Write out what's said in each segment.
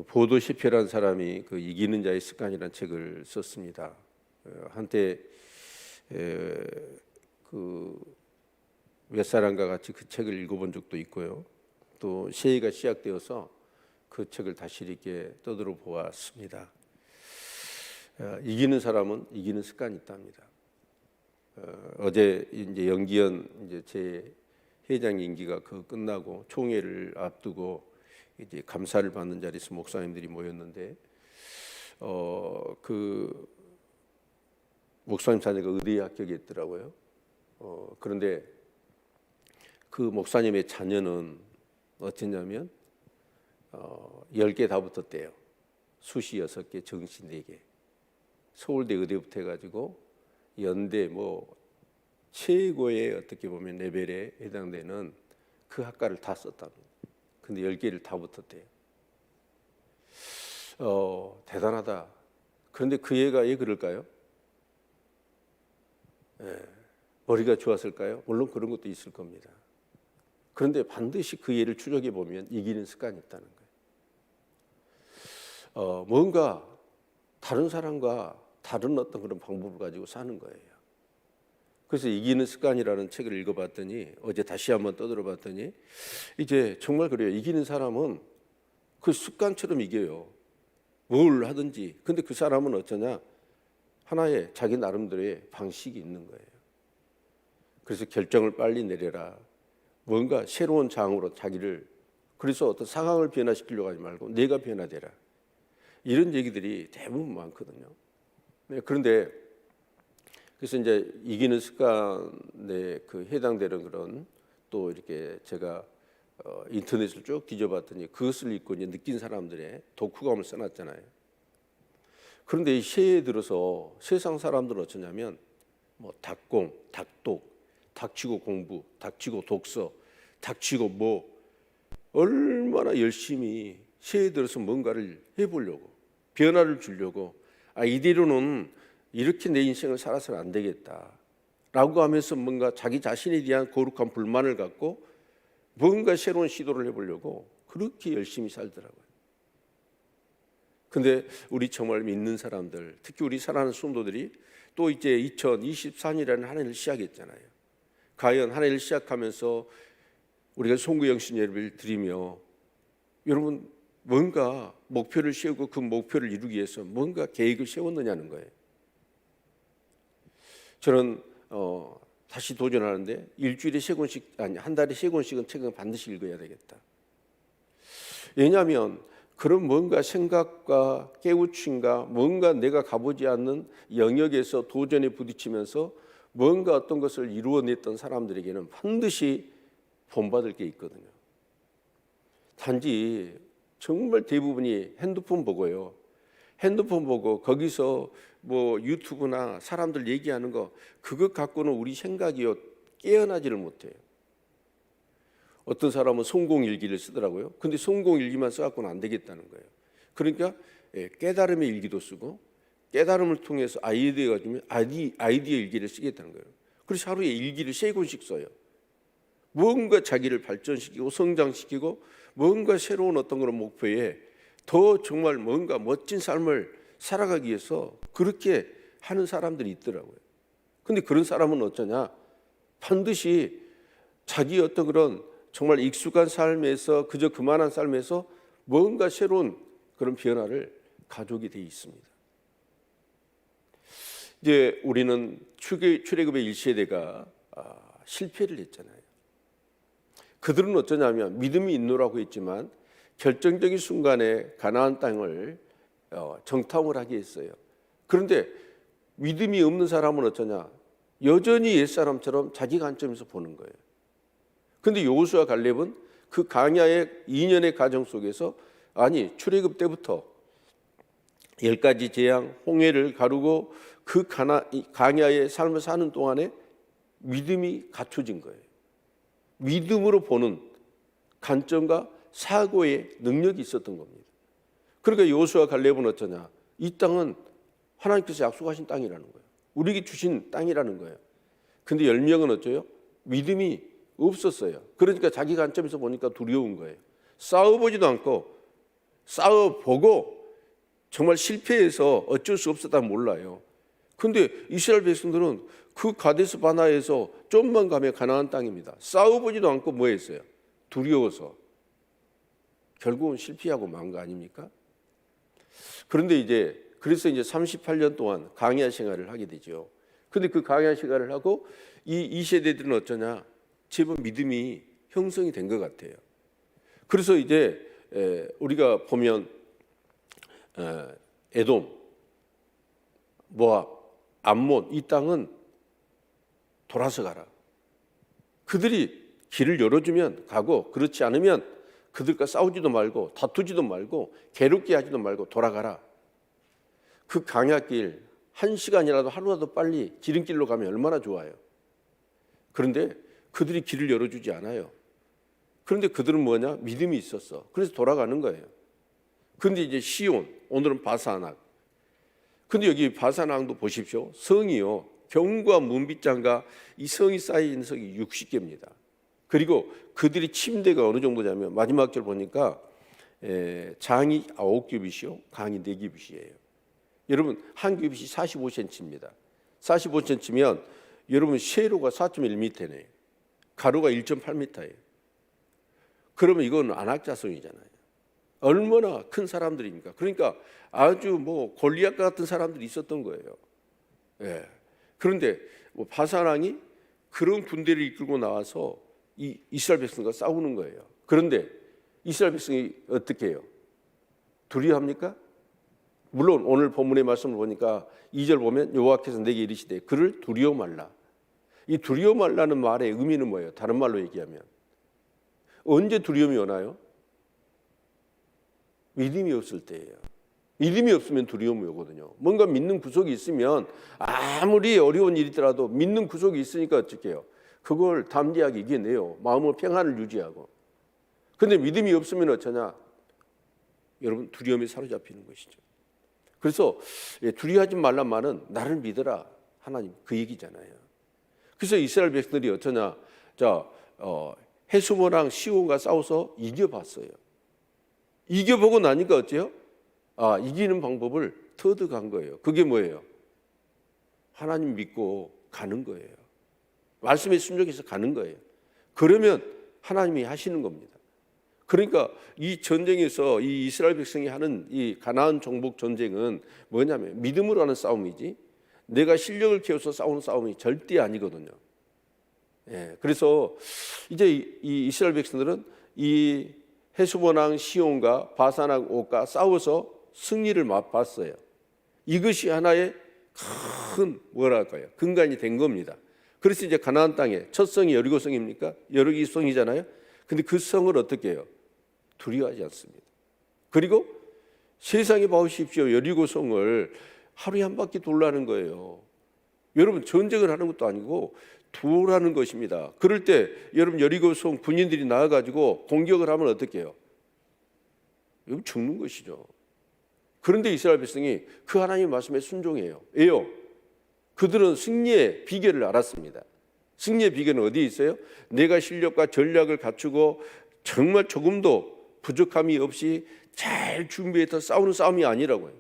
보도 시페라는 사람이 그 이기는 자의 습관이라는 책을 썼습니다. 한때 그 몇 사람과 같이 그 책을 읽어본 적도 있고요. 또 새해가 시작되어서 그 책을 다시 이렇게 떠들어 보았습니다. 이기는 사람은 이기는 습관이 있답니다. 어제 이제 영기현 이제 제 회장 임기가 끝나고 총회를 앞두고 이제 감사를 받는 자리에서 목사님들이 모였는데 그 목사님 자녀가 의대에 합격했더라고요. 그런데 그 목사님의 자녀는 어땠냐면 10개 다 붙었대요. 수시 6개, 정시 4개. 서울대 의대부터 해가지고 연대 뭐 최고의 어떻게 보면 레벨에 해당되는 그 학과를 다 썼답니다. 근데 10개를 다 붙었대요. 대단하다. 그런데 그 애가 왜 그럴까요? 머리가 좋았을까요? 물론 그런 것도 있을 겁니다. 그런데 반드시 그 애를 추적해 보면 이기는 습관이 있다는 거예요. 뭔가 다른 사람과 다른 어떤 그런 방법을 가지고 사는 거예요. 그래서 이기는 습관이라는 책을 읽어봤더니 어제 다시 한번 떠들어봤더니 이제 정말 그래요. 이기는 사람은 그 습관처럼 이겨요. 뭘 하든지. 근데 그 사람은 어쩌냐? 하나의 자기 나름대로의 방식이 있는 거예요. 그래서 결정을 빨리 내려라. 뭔가 새로운 장으로 자기를, 그래서 어떤 상황을 변화시키려고 하지 말고 내가 변화되라. 이런 얘기들이 대부분 많거든요. 네, 그런데 그래서 이제 이기는 습관에 그 해당되는 그런 또 이렇게 제가 인터넷을 쭉 뒤져봤더니 그것을 읽고 이제 느낀 사람들의 독후감을 써놨잖아요. 그런데 이 새해 들어서 세상 사람들은 어쩌냐면 뭐 닭공, 닭독, 닥치고 공부, 닥치고 독서, 닥치고 뭐 얼마나 열심히 새해 들어서 뭔가를 해보려고 변화를 주려고 이대로는 이렇게 내 인생을 살아서는 안 되겠다라고 하면서 뭔가 자기 자신에 대한 거룩한 불만을 갖고 뭔가 새로운 시도를 해보려고 그렇게 열심히 살더라고요. 근데 우리 정말 믿는 사람들, 특히 우리 사랑하는 성도들이 또 이제 2024년이라는 한 해를 시작했잖아요. 과연 한 해를 시작하면서 우리가 송구영신 예배를 드리며 여러분 뭔가 목표를 세우고 그 목표를 이루기 위해서 뭔가 계획을 세웠느냐는 거예요. 저는 다시 도전하는데 일주일에 3권씩 아니 한 달에 3권씩은 책은 반드시 읽어야 되겠다. 왜냐하면 그런 뭔가 생각과 깨우침과 뭔가 내가 가보지 않는 영역에서 도전에 부딪히면서 뭔가 어떤 것을 이루어냈던 사람들에게는 반드시 본받을 게 있거든요. 단지 정말 대부분이 핸드폰 보고요. 핸드폰 보고 거기서 뭐 유튜브나 사람들 얘기하는 거 그것 갖고는 우리 생각이요 깨어나지를 못해요. 어떤 사람은 성공일기를 쓰더라고요. 근데 성공일기만 써갖고는 안 되겠다는 거예요. 그러니까 깨달음의 일기도 쓰고 깨달음을 통해서 아이디어가 주면 아이디어 일기를 쓰겠다는 거예요. 그래서 하루에 일기를 3권씩 써요. 뭔가 자기를 발전시키고 성장시키고 뭔가 새로운 어떤 그런 목표에 더 정말 뭔가 멋진 삶을 살아가기 위해서 그렇게 하는 사람들이 있더라고요. 근데 그런 사람은 어쩌냐? 반드시 자기 어떤 그런 정말 익숙한 삶에서 그저 그만한 삶에서 뭔가 새로운 그런 변화를 가져오게 돼 있습니다. 이제 우리는 출애굽의 1세대가 실패를 했잖아요. 그들은 어쩌냐면 믿음이 있노라고 했지만 결정적인 순간에 가나안 땅을 정탐을 하게 했어요. 그런데 믿음이 없는 사람은 어쩌냐? 여전히 옛사람처럼 자기 관점에서 보는 거예요. 그런데 여호수아 갈렙은 그 광야의 2년의 과정 속에서 출애굽 때부터 10가지 재앙, 홍해를 가르고 그 광야의 삶을 사는 동안에 믿음이 갖춰진 거예요. 믿음으로 보는 관점과 사고의 능력이 있었던 겁니다. 그러니까 여호수아 갈렙은 어쩌냐? 이 땅은 하나님께서 약속하신 땅이라는 거예요. 우리에게 주신 땅이라는 거예요. 근데 10명은 어쩌요? 믿음이 없었어요. 그러니까 자기 관점에서 보니까 두려운 거예요. 싸워보지도 않고 싸워보고 정말 실패해서 어쩔 수 없었다 몰라요. 근데 이스라엘 백성들은 그 가데스 바나에서 좀만 가면 가나안 땅입니다. 싸워보지도 않고 뭐 했어요? 두려워서. 결국은 실패하고 만 거 아닙니까? 그런데 그래서 이제 38년 동안 강야 생활을 하게 되죠. 근데 그 강야 생활을 하고 이 세대들은 어쩌냐? 제법 믿음이 형성이 된 것 같아요. 그래서 이제 우리가 보면 에돔, 모압, 암몬 이 땅은 돌아서 가라. 그들이 길을 열어주면 가고 그렇지 않으면 그들과 싸우지도 말고 다투지도 말고 괴롭게 하지도 말고 돌아가라. 그 강야길 1시간이라도 하루라도 빨리 지름길로 가면 얼마나 좋아요. 그런데 그들이 길을 열어주지 않아요. 그런데 그들은 뭐냐? 믿음이 있었어. 그래서 돌아가는 거예요. 그런데 이제 시온, 오늘은 바사낙. 근데 여기 바사낙도 보십시오. 성이요. 경과 문빗장과 이 성이 쌓여 있는 성이 60개입니다. 그리고 그들이 침대가 어느 정도냐면 마지막 절 보니까 장이 9규빗이요. 강이 4규빗이에요. 여러분 한 규빗이 45cm입니다. 45cm면 여러분 세로가 4.1m네요. 가로가 1.8m예요. 그러면 이건 안악자성이잖아요. 얼마나 큰 사람들입니까? 그러니까 아주 뭐 골리앗 같은 사람들이 있었던 거예요. 예. 그런데 바사랑이 그런 군대를 이끌고 나와서 이 이스라엘 백성과 싸우는 거예요. 그런데 이스라엘 백성이 어떻게 해요? 두려워합니까? 물론 오늘 본문의 말씀을 보니까 2절 보면 여호와께서 내게 이르시되 그를 두려워 말라. 이 두려워 말라는 말의 의미는 뭐예요? 다른 말로 얘기하면 언제 두려움이 오나요? 믿음이 없을 때예요. 믿음이 없으면 두려움이 오거든요. 뭔가 믿는 구석이 있으면 아무리 어려운 일이더라도 믿는 구석이 있으니까 어떻게 해요? 그걸 담대하게 이겨내요. 마음의 평안을 유지하고. 그런데 믿음이 없으면 어쩌냐? 여러분 두려움에 사로잡히는 것이죠. 그래서 두려워하지 말란 말은 나를 믿어라 하나님 그 얘기잖아요. 그래서 이스라엘 백성들이 어쩌냐? 헤스본랑 시온과 싸워서 이겨봤어요. 이겨보고 나니까 어때요? 이기는 방법을 터득한 거예요. 그게 뭐예요? 하나님 믿고 가는 거예요. 말씀에 순종해서 가는 거예요. 그러면 하나님이 하시는 겁니다. 그러니까 이 전쟁에서 이 이스라엘 백성이 하는 이 가나안 정복 전쟁은 뭐냐면 믿음으로 하는 싸움이지 내가 실력을 키워서 싸우는 싸움이 절대 아니거든요. 예, 그래서 이제 이 이스라엘 백성들은 이 헤스본왕 시온과 바산왕 옥과 싸워서 승리를 맛봤어요. 이것이 하나의 큰 뭐랄까요? 근간이 된 겁니다. 그래서 이제 가나안 땅에 첫 성이 여리고성입니까? 여리고성이잖아요. 근데 그 성을 어떻게 해요? 두려워하지 않습니다. 그리고 세상에 봐보십시오. 여리고성을 하루에 한 바퀴 돌라는 거예요. 여러분 전쟁을 하는 것도 아니고 도라는 것입니다. 그럴 때 여러분 여리고성 군인들이 나와가지고 공격을 하면 어떻게 해요? 여러분 죽는 것이죠. 그런데 이스라엘 백성이 그 하나님의 말씀에 순종해요. 왜요? 그들은 승리의 비결을 알았습니다. 승리의 비결은 어디에 있어요? 내가 실력과 전략을 갖추고 정말 조금도 부족함이 없이 잘 준비해서 싸우는 싸움이 아니라고요.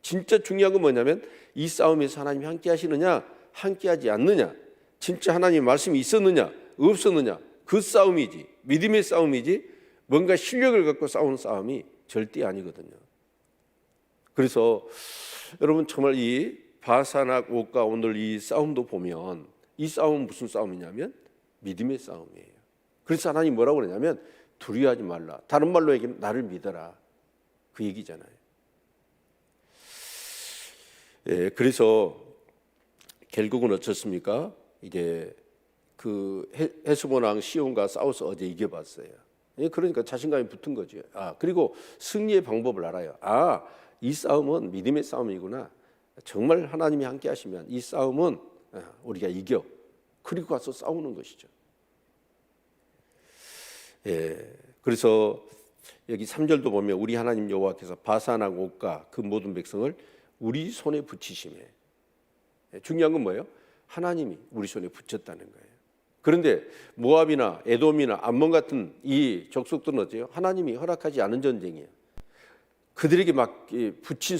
진짜 중요한 건 뭐냐면 이 싸움에서 하나님이 함께 하시느냐 함께 하지 않느냐, 진짜 하나님의 말씀이 있었느냐 없었느냐, 그 싸움이지, 믿음의 싸움이지 뭔가 실력을 갖고 싸우는 싸움이 절대 아니거든요. 그래서 여러분 정말 이 바산악 옥과 오늘 이 싸움도 보면 이 싸움은 무슨 싸움이냐면 믿음의 싸움이에요. 그래서 하나님 뭐라고 그러냐면 두려워하지 말라. 다른 말로 얘기하면 나를 믿어라. 그 얘기잖아요. 예, 그래서 결국은 어떻습니까? 이제 그 헤스본 왕 시온과 싸워서 어제 이겨봤어요. 예, 그러니까 자신감이 붙은 거죠. 그리고 승리의 방법을 알아요. 이 싸움은 믿음의 싸움이구나. 정말 하나님이 함께 하시면 이 싸움은 우리가 이겨. 그리고 가서 싸우는 것이죠. 예, 그래서 여기 3절도 보면 우리 하나님 여호와께서 바산악 옥과 그 모든 백성을 우리 손에 붙이시매. 중요한 건 뭐예요? 하나님이 우리 손에 붙였다는 거예요. 그런데 모압이나 에돔이나 암몬 같은 이 족속들은 어때요? 하나님이 허락하지 않은 전쟁이에요. 그들에게 막 붙인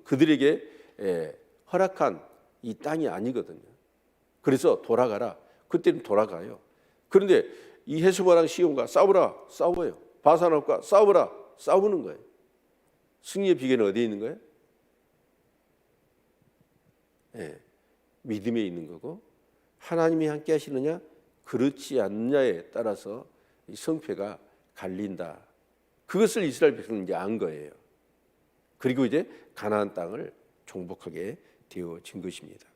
그들에게 허락한 이 땅이 아니거든요. 그래서 돌아가라. 그때는 돌아가요. 그런데 이 헤스본이랑 시온과 싸우라. 싸워요. 바산업과 싸우라. 싸우는 거예요. 승리의 비결은 어디에 있는 거예요? 믿음에 있는 거고, 하나님이 함께 하시느냐 그렇지 않느냐에 따라서 이 성패가 갈린다. 그것을 이스라엘 백성은 이제 안 거예요. 그리고 이제 가나안 땅을 정복하게 되어진 것입니다.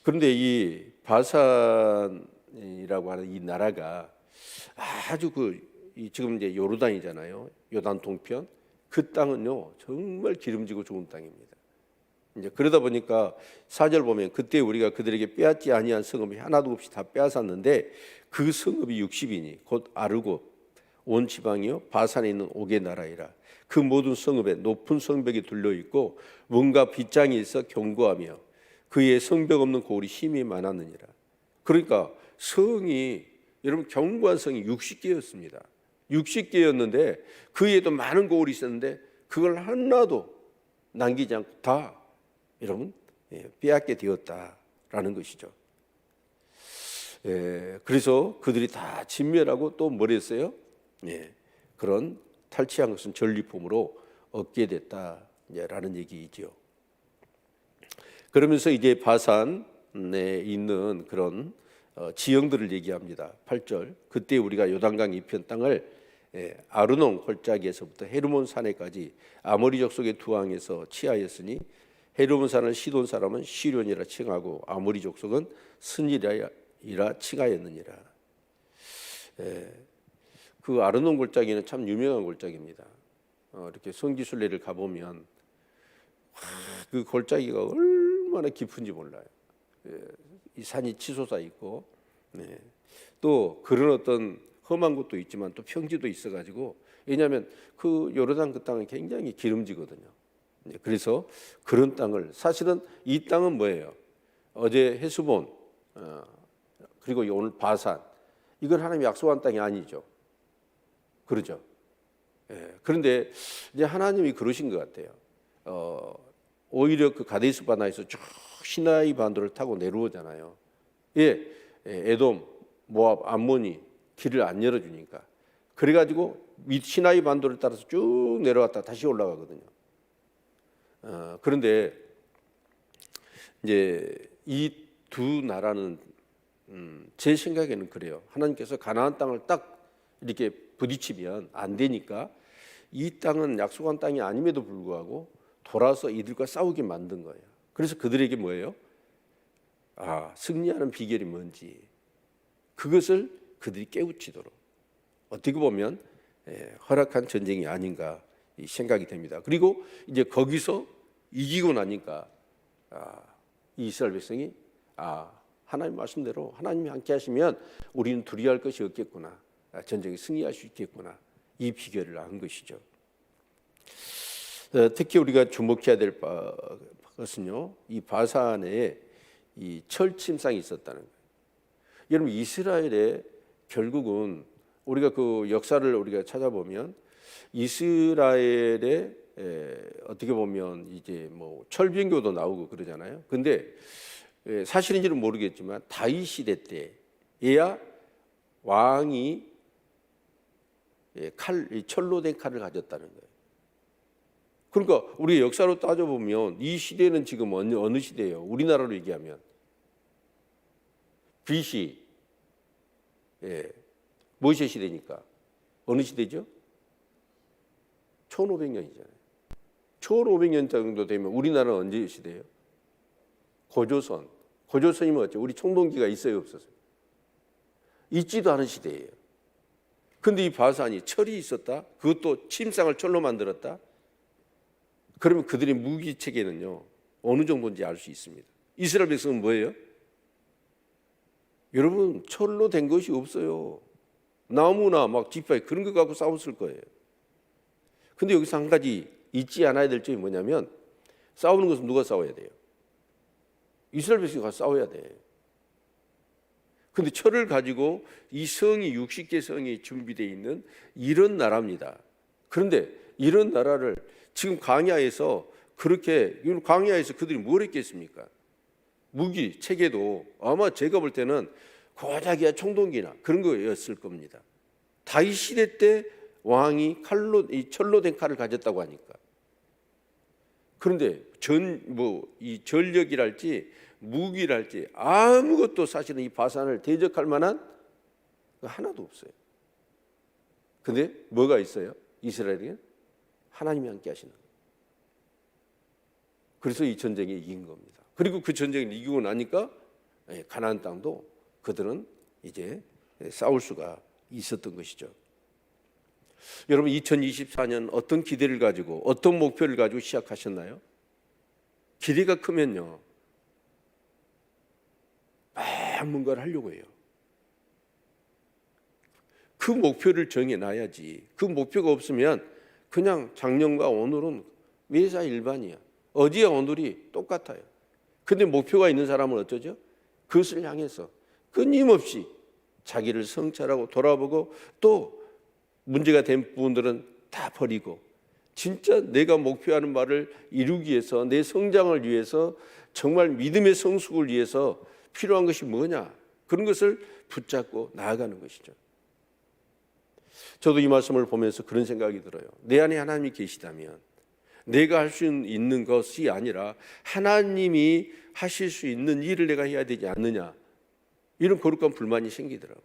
그런데 이 바산이라고 하는 이 나라가 아주 지금 이제 요르단이잖아요. 요단 동편. 그 땅은요 정말 기름지고 좋은 땅입니다. 이제 그러다 보니까 4절 보면 그때 우리가 그들에게 빼앗지 아니한 성읍이 하나도 없이 다 빼앗았는데 그 성읍이 60이니 곧 아르고 온 지방이요 바산에 있는 옥의 나라이라. 그 모든 성읍에 높은 성벽이 둘러 있고 뭔가 빗장이 있어 견고하며 그의 성벽 없는 고을이 힘이 많았느니라. 그러니까 성이 여러분 견고한 성이 60개였습니다. 60개였는데 그에도 많은 고을이 있었는데 그걸 하나도 남기지 않고 다 여러분 빼앗게 되었다라는 것이죠. 그래서 그들이 다 진멸하고 또 뭘 했어요? 그런 탈취한 것은 전리품으로 얻게 됐다라는 얘기이죠. 그러면서 이제 바산에 있는 그런 지형들을 얘기합니다. 8절 그때 우리가 요단강 이편 땅을 아르논 골짜기에서부터 헤르몬 산에까지 아모리 족속의 두 왕에서 치하였으니 헤르몬 산을 시돈 사람은 시련이라 칭하고 아모리 족속은 스니라 칭하였느니라. 그 아르논 골짜기는 참 유명한 골짜기입니다. 이렇게 성지순례를 가보면 그 골짜기가 얼마나 깊은지 몰라요. 이 산이 치솟아 있고 또 그런 어떤 험한 곳도 있지만 또 평지도 있어가지고 왜냐하면 그 요르단 그 땅은 굉장히 기름지거든요. 그래서 그런 땅을 사실은 이 땅은 뭐예요? 어제 헤스본 그리고 오늘 바산 이건 하나님이 약속한 땅이 아니죠. 그러죠. 그런데 이제 하나님이 그러신 것 같아요. 오히려 그 가데스 바나에서 쭉 시나이 반도를 타고 내려오잖아요. 에돔, 모압, 암몬이 길을 안 열어주니까 그래가지고 시나이 반도를 따라서 쭉 내려왔다 다시 올라가거든요. 그런데 이제 이 두 나라는 제 생각에는 그래요. 하나님께서 가나안 땅을 딱 이렇게 부딪히면 안 되니까 이 땅은 약속한 땅이 아님에도 불구하고 돌아서 이들과 싸우게 만든 거예요. 그래서 그들에게 뭐예요? 승리하는 비결이 뭔지 그것을 그들이 깨우치도록 어떻게 보면 허락한 전쟁이 아닌가 생각이 됩니다. 그리고 이제 거기서 이기고 나니까 이스라엘 백성이 하나님 말씀대로 하나님이 함께 하시면 우리는 두려워할 것이 없겠구나. 전쟁에 승리할 수 있겠구나. 이 비결을 안 것이죠. 특히 우리가 주목해야 될 것은요. 이 바산에 이 철침상이 있었다는 거예요. 여러분 이스라엘에 결국은 우리가 그 역사를 우리가 찾아보면 이스라엘에 어떻게 보면 이제 뭐 철병교도 나오고 그러잖아요. 근데 사실인지는 모르겠지만 다윗 시대 때에야 왕이 철로 된 칼을 가졌다는 거예요. 그러니까 우리 역사로 따져보면 이 시대는 지금 어느 시대예요? 우리나라로 얘기하면 BC 모세 시대니까 어느 시대죠? 1500년이잖아요. 1500년 정도 되면 우리나라는 언제 시대예요? 고조선. 고조선이면 어째? 우리 청동기가 있어요, 없었어요? 있지도 않은 시대예요. 근데 이 바산이 철이 있었다? 그것도 침상을 철로 만들었다? 그러면 그들의 무기 체계는요 어느 정도인지 알 수 있습니다. 이스라엘 백성은 뭐예요? 여러분 철로 된 것이 없어요. 나무나 막 지팡이 그런 거 갖고 싸웠을 거예요. 근데 여기서 한 가지 잊지 않아야 될 점이 뭐냐면 싸우는 것은 누가 싸워야 돼요? 이스라엘 백성이 가서 싸워야 돼. 근데 철을 가지고 이 성이 60개 성이 준비되어 있는 이런 나라입니다. 그런데 이런 나라를 지금 광야에서 광야에서 그들이 뭘 했겠습니까? 무기, 체계도 아마 제가 볼 때는 고작이야 총동기나 그런 거였을 겁니다. 다윗 시대 때 왕이 철로 된 칼을 가졌다고 하니까. 그런데 이 전력이랄지 무기랄지 아무것도 사실은 이 바산을 대적할 만한 하나도 없어요. 근데 뭐가 있어요? 이스라엘에는 하나님이 함께 하시는 거예요. 그래서 이 전쟁에 이긴 겁니다. 그리고 그 전쟁을 이기고 나니까 가나안 땅도 그들은 이제 싸울 수가 있었던 것이죠. 여러분 2024년 어떤 기대를 가지고 어떤 목표를 가지고 시작하셨나요? 기대가 크면요 막 뭔가를 하려고 해요. 그 목표를 정해놔야지. 그 목표가 없으면 그냥 작년과 오늘은 매사 일반이야. 어제와 오늘이 똑같아요. 근데 목표가 있는 사람은 어쩌죠? 그것을 향해서 끊임없이 자기를 성찰하고 돌아보고 또 문제가 된 부분들은 다 버리고 진짜 내가 목표하는 바를 이루기 위해서 내 성장을 위해서 정말 믿음의 성숙을 위해서 필요한 것이 뭐냐 그런 것을 붙잡고 나아가는 것이죠. 저도 이 말씀을 보면서 그런 생각이 들어요. 내 안에 하나님이 계시다면 내가 할 수 있는 것이 아니라 하나님이 하실 수 있는 일을 내가 해야 되지 않느냐 이런 거룩한 불만이 생기더라고요.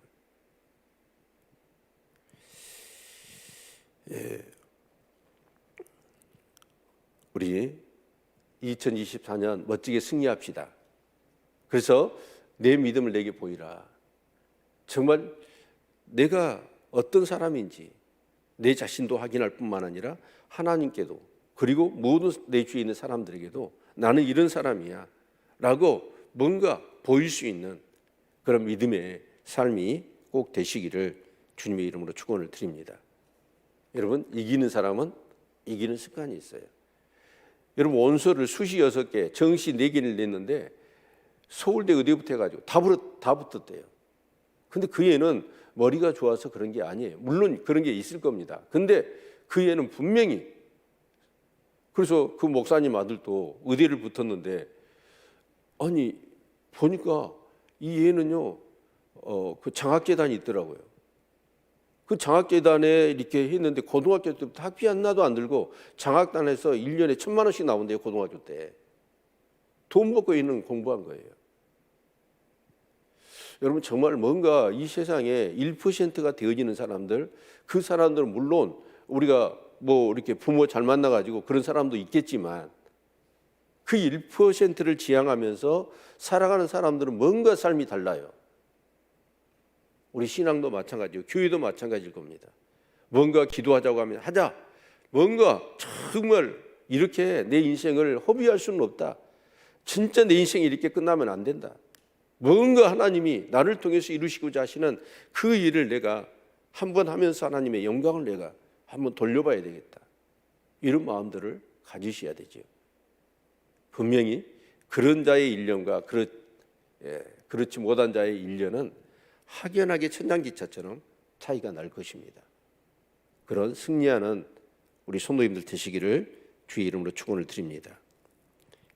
우리 2024년 멋지게 승리합시다. 그래서 내 믿음을 내게 보이라. 정말 내가 어떤 사람인지 내 자신도 확인할 뿐만 아니라 하나님께도 그리고 모든 내 주위에 있는 사람들에게도 나는 이런 사람이야 라고 뭔가 보일 수 있는 그런 믿음의 삶이 꼭 되시기를 주님의 이름으로 축원을 드립니다. 여러분 이기는 사람은 이기는 습관이 있어요. 여러분 원서를 수시 6개 정시 4개를 냈는데 서울대 의대부터 해가지고 다 붙었대요. 근데 그 애는 머리가 좋아서 그런 게 아니에요. 물론 그런 게 있을 겁니다. 근데 그 애는 분명히 그래서 그 목사님 아들도 의대를 붙었는데 아니 보니까 이 애는요 그 장학재단이 있더라고요. 그 장학재단에 이렇게 했는데 고등학교 때부터 학비 하나도 안 들고 장학단에서 1년에 1,000만 원씩 나온대요. 고등학교 때. 돈 먹고 있는 공부한 거예요. 여러분 정말 뭔가 이 세상에 1%가 되어지는 사람들 그 사람들은 물론 우리가 뭐 이렇게 부모 잘 만나가지고 그런 사람도 있겠지만 그 1%를 지향하면서 살아가는 사람들은 뭔가 삶이 달라요. 우리 신앙도 마찬가지고 교회도 마찬가지일 겁니다. 뭔가 기도하자고 하면 하자. 뭔가 정말 이렇게 내 인생을 허비할 수는 없다. 진짜 내 인생이 이렇게 끝나면 안 된다. 뭔가 하나님이 나를 통해서 이루시고자 하시는 그 일을 내가 한번 하면서 하나님의 영광을 내가 한번 돌려봐야 되겠다. 이런 마음들을 가지셔야 되죠. 분명히 그런 자의 일련과 그렇지 못한 자의 일련은 확연하게 천장기차처럼 차이가 날 것입니다. 그런 승리하는 우리 성도님들 되시기를 주의 이름으로 축원을 드립니다.